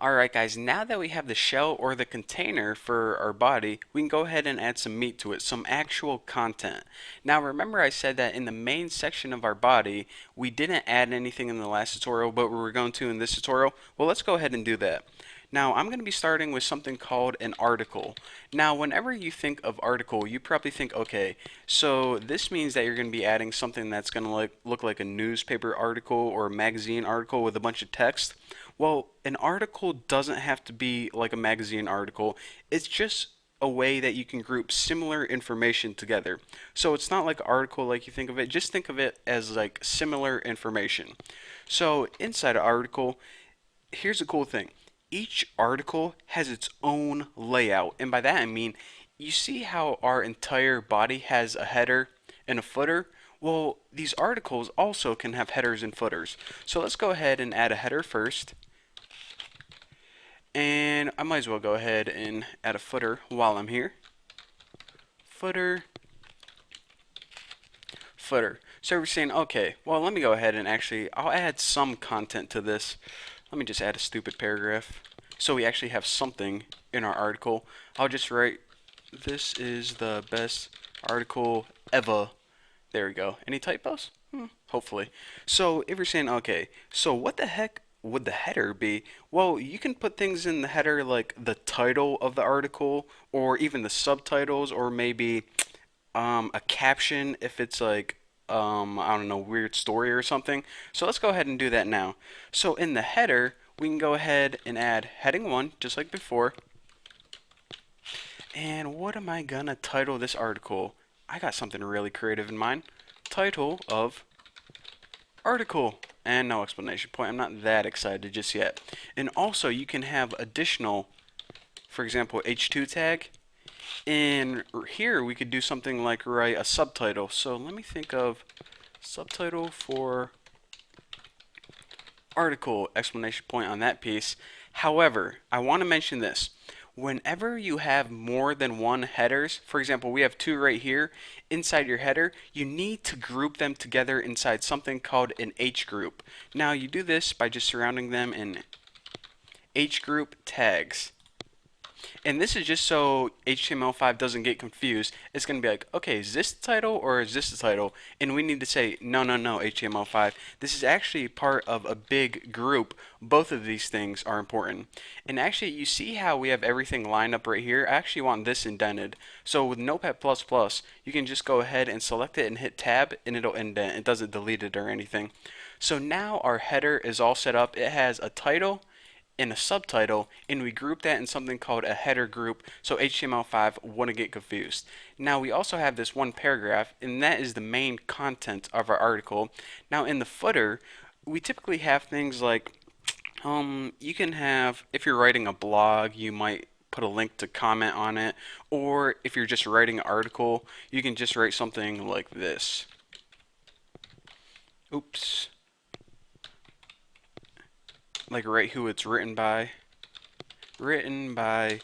Alright guys, now that we have the shell or the container for our body, we can go ahead and add some meat to it, some actual content. Now remember I said that in the main section of our body, we didn't add anything in the last tutorial, but we were going to in this tutorial. Well, let's go ahead and do that. Now I'm going to be starting with something called an article. Now whenever you think of article, you probably think, okay, so this means that you're going to be adding something that's going to look like a newspaper article or a magazine article with a bunch of text. Well, an article doesn't have to be like a magazine article. It's just a way that you can group similar information together. So it's not like an article like you think of it. Just think of it as like similar information. So inside an article, here's a cool thing. Each article has its own layout. And by that I mean, you see how our entire body has a header and a footer? Well, these articles also can have headers and footers. So let's go ahead and add a header first. And I might as well go ahead and add a footer while I'm here. Footer, footer. So we're saying, okay, well, let me go ahead and I'll add some content to this. Let me just add a stupid paragraph. So we actually have something in our article. I'll just write, this is the best article ever. There we go. Any typos? Hopefully. So if you're saying, okay, so what the heck would the header be? Well, you can put things in the header like the title of the article or even the subtitles or maybe a caption if it's like I don't know, weird story or something. So let's go ahead and do that now. So in the header, we can go ahead and add heading 1 just like before. And what am I gonna title this article? I got something really creative in mind. Title of article. And no explanation point. I'm not that excited just yet. And also you can have additional, for example, H2 tag. And here we could do something like write a subtitle. So let me think of subtitle for article, explanation point on that piece. However, I want to mention this. Whenever you have more than one headers, for example, we have two right here, inside your header, you need to group them together inside something called an H group. Now you do this by just surrounding them in H group tags. And this is just so HTML5 doesn't get confused. It's going to be like, okay, is this the title or is this the title? And we need to say, no, no, no, HTML5. This is actually part of a big group. Both of these things are important. And actually, you see how we have everything lined up right here? I actually want this indented. So with Notepad++, you can just go ahead and select it and hit tab and it'll indent. It doesn't delete it or anything. So now our header is all set up. It has a title in a subtitle, and we group that in something called a header group so HTML5 wouldn't get confused. Now we also have this one paragraph, and that is the main content of our article. Now in the footer, we typically have things like you can have, if you're writing a blog, you might put a link to comment on it, or if you're just writing an article, you can just write something like this. Oops. Like write who it's written by. Written by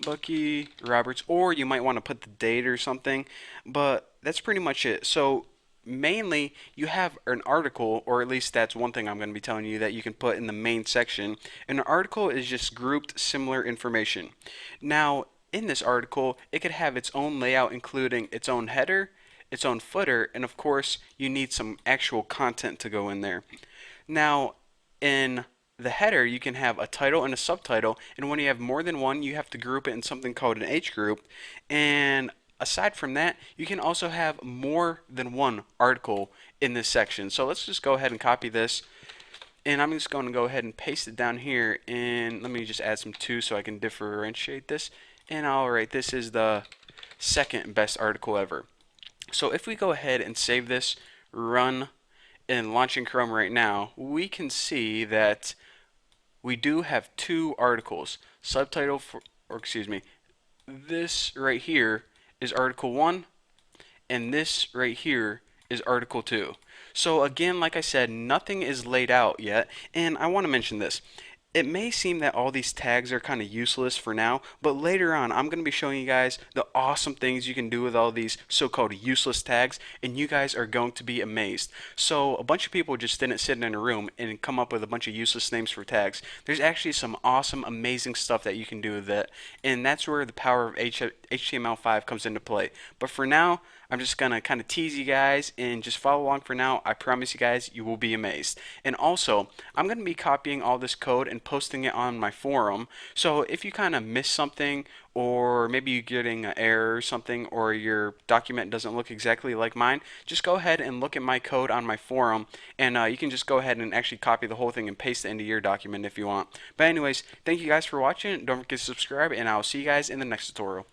Bucky Roberts, or you might want to put the date or something, but that's pretty much it. So mainly you have an article, or at least that's one thing I'm going to be telling you that you can put in the main section. An article is just grouped similar information. Now in this article, it could have its own layout including its own header, its own footer, and of course you need some actual content to go in there. Now in the header, you can have a title and a subtitle, and when you have more than one, you have to group it in something called an H group. And aside from that, you can also have more than one article in this section. So let's just go ahead and copy this, and I'm just going to go ahead and paste it down here, and let me just add some 2 so I can differentiate this. And alright, this is the second best article ever. So if we go ahead and save this, run, and launching Chrome right now, we can see that we do have 2 articles. Subtitle for, or excuse me, this right here is article 1, and this right here is article 2. So again, like I said, nothing is laid out yet, and I want to mention this. It may seem that all these tags are kind of useless for now, but later on I'm going to be showing you guys the awesome things you can do with all these so-called useless tags, and you guys are going to be amazed. So a bunch of people just didn't sit in a room and come up with a bunch of useless names for tags. There's actually some awesome, amazing stuff that you can do with it, and that's where the power of HTML5 comes into play. But for now, I'm just gonna kind of tease you guys and just follow along for now. I promise you guys, you will be amazed. And also, I'm gonna be copying all this code and posting it on my forum. So if you kind of miss something, or maybe you're getting an error or something, or your document doesn't look exactly like mine, just go ahead and look at my code on my forum, and you can just go ahead and actually copy the whole thing and paste it into your document if you want. But anyways, thank you guys for watching. Don't forget to subscribe, and I'll see you guys in the next tutorial.